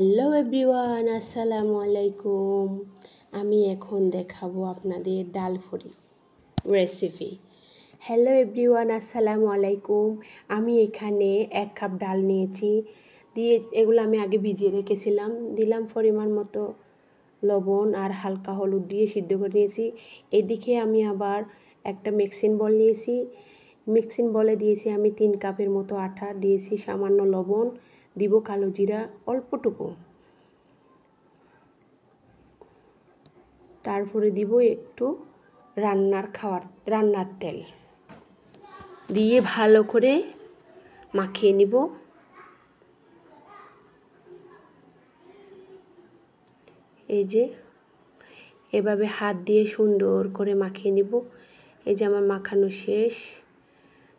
Hello everyone, আসসালামু আলাইকুম। আমি এখন দেখাবো আপনাদের ডাল ফড়ি রেসিপি। হ্যালো এভরিওয়ান, আসসালামু আলাইকুম। আমি এখানে 1 কাপ ডাল নিয়েছি, দিয়ে এগুলো আমি আগে ভিজিয়ে রেখেছিলাম। দিলাম পরিমাণ মতো লবণ আর হালকা হলুদ দিয়ে সিদ্ধ করে নিয়েছি। এদিকে আমি আবার একটা মিক্সিং বল নিয়েছি। মিক্সিং বলে দিয়েছি আমি 3 কাপের মতো আটা, দিয়েছি সামান্য লবণ, দিব কালো জিরা অল্পটুকু, তারপরে দিব একটু রান্নার তেল দিয়ে ভালো করে মাখিয়ে নিব। এই যে এভাবে হাত দিয়ে সুন্দর করে মাখিয়ে নিব। এই যে আমার মাখানো শেষ।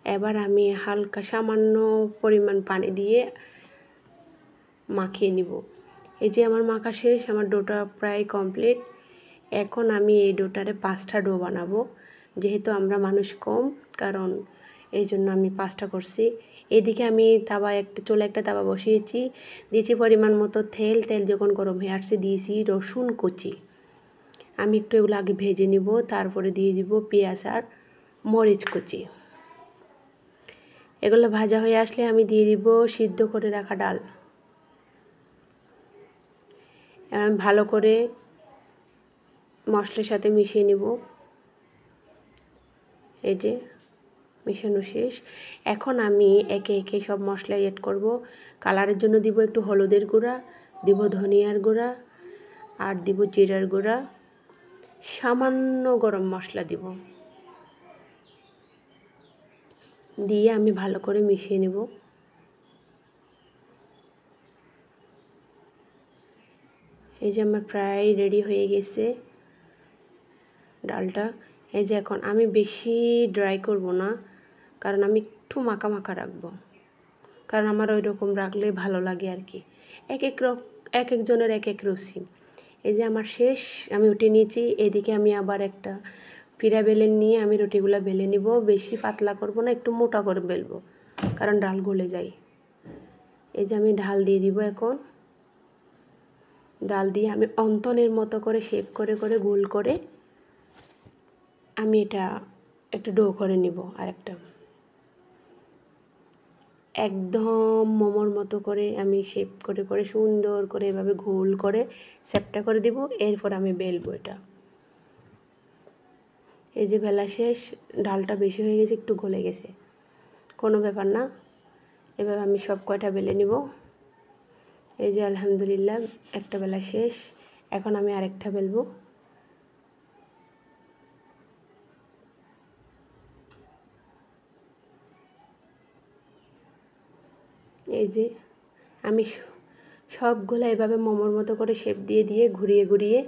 এবার আমি হালকা সামান্য পরিমাণ পানি দিয়ে মাখিয়ে নিব। এই যে আমার মাখা শেষ, আমার ডোটা প্রায় কমপ্লিট। এখন আমি এই ডোটারে 5টা ডো বানাবো, যেহেতু আমরা মানুষ কম, কারণ এই জন্য আমি 5টা করছি। এদিকে আমি চুলা একটা তাওয়া বসিয়েছি, দিয়েছি পরিমাণ মতো তেল যখন গরম হয়ে আসছে দিয়েছি রসুন কুচি। আমি একটু এগুলো আগে ভেজে নিব, তারপরে দিয়ে দিব পেঁয়াজ আর মরিচ কুচি। এগুলো ভাজা হয়ে আসলে আমি দিয়ে দিব সিদ্ধ করে রাখা ডাল। আমি ভালো করে মশলার সাথে মিশিয়ে নিব। এই যে মিশানো শেষ। এখন আমি একে একে সব মশলা এড করব। কালারের জন্য দিব একটু হলুদের গুঁড়া, দিব ধনিয়ার গুঁড়া, আর দিব জিরার গুঁড়া, সামান্য গরম মশলা দিব। দিয়ে আমি ভালো করে মিশিয়ে নেব। এই যে আমার প্রায় রেডি হয়ে গেছে ডালটা। এই যে এখন আমি বেশি ড্রাই করব না, কারণ আমি একটু মাখা মাখা রাখবো, কারণ আমার ওই রকম রাখলে ভালো লাগে আর কি। এক একজনের এক এক রুচি। এই যে আমার শেষ, আমি উঠে নিয়েছি। এদিকে আমি আবার একটা পিঠা বেলে নিয়ে আমি রুটিগুলো বেলে নিব। বেশি পাতলা করব না, একটু মোটা করে বেলবো, কারণ ডাল গলে যায়। এই যে আমি ঢাল দিয়ে দিব। এখন ডাল দিয়ে আমি অন্তনের মতো করে শেপ করে গোল করে আমি এটা একটু ডো করে নিব। আর একটা একদম মোমোর মতো করে আমি শেপ করে সুন্দর করে এভাবে গোল করে শেপটা করে দিব। এরপর আমি বেলবো এটা। এই যে বেলা শেষ, ডালটা বেশি হয়ে গেছে, একটু গলে গেছে, কোনো ব্যাপার না। এভাবে আমি সব কয়টা বেলে নিব। এই যে আলহামদুলিল্লাহ একটা বেলা শেষ। এখন আমি আরেকটা বেলবো। এই যে আমি সবগুলো এভাবে মোমোর মতো করে শেপ দিয়ে ঘুরিয়ে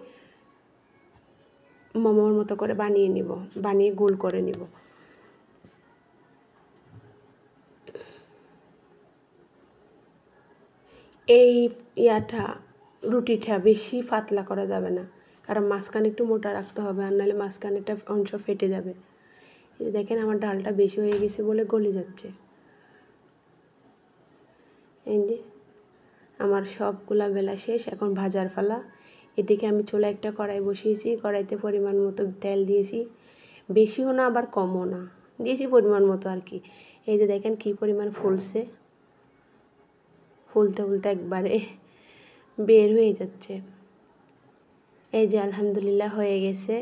মোমোর মতো করে বানিয়ে গোল করে নিব। এই রুটিটা বেশি পাতলা করা যাবে না, কারণ মাঝখানে একটু মোটা রাখতে হবে, আর নাহলে মাঝখানেটা অংশ ফেটে যাবে। এই দেখেন আমার ডালটা বেশি হয়ে গেছে বলে গলে যাচ্ছে। এই যে আমার সবগুলা বেলা শেষ, এখন ভাজার পালা। এদিকে আমি চুলায় একটা কড়াই বসিয়েছি, কড়াইতে পরিমাণ মতো তেল দিয়েছি, বেশিও না আবার কমও না, দিয়েছি পরিমাণ মতো আর কি। এই যে দেখেন কি পরিমাণ ফুলছে, ফুলতে একবারে বের হয়ে যাচ্ছে। এই যে আলহামদুলিল্লাহ হয়ে গেছে।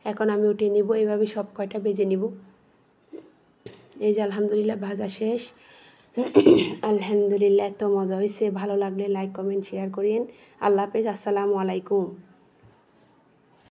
এখন আমি উঠিয়ে নিব, এইভাবে সব কয়টা ভেজে নিব। এই যে আলহামদুলিল্লাহ ভাজা শেষ। আলহামদুলিল্লাহ, এত মজা হয়েছে। ভালো লাগলে লাইক কমেন্ট শেয়ার করেন। আল্লাহ হাফেজ, আসসালামু আলাইকুম।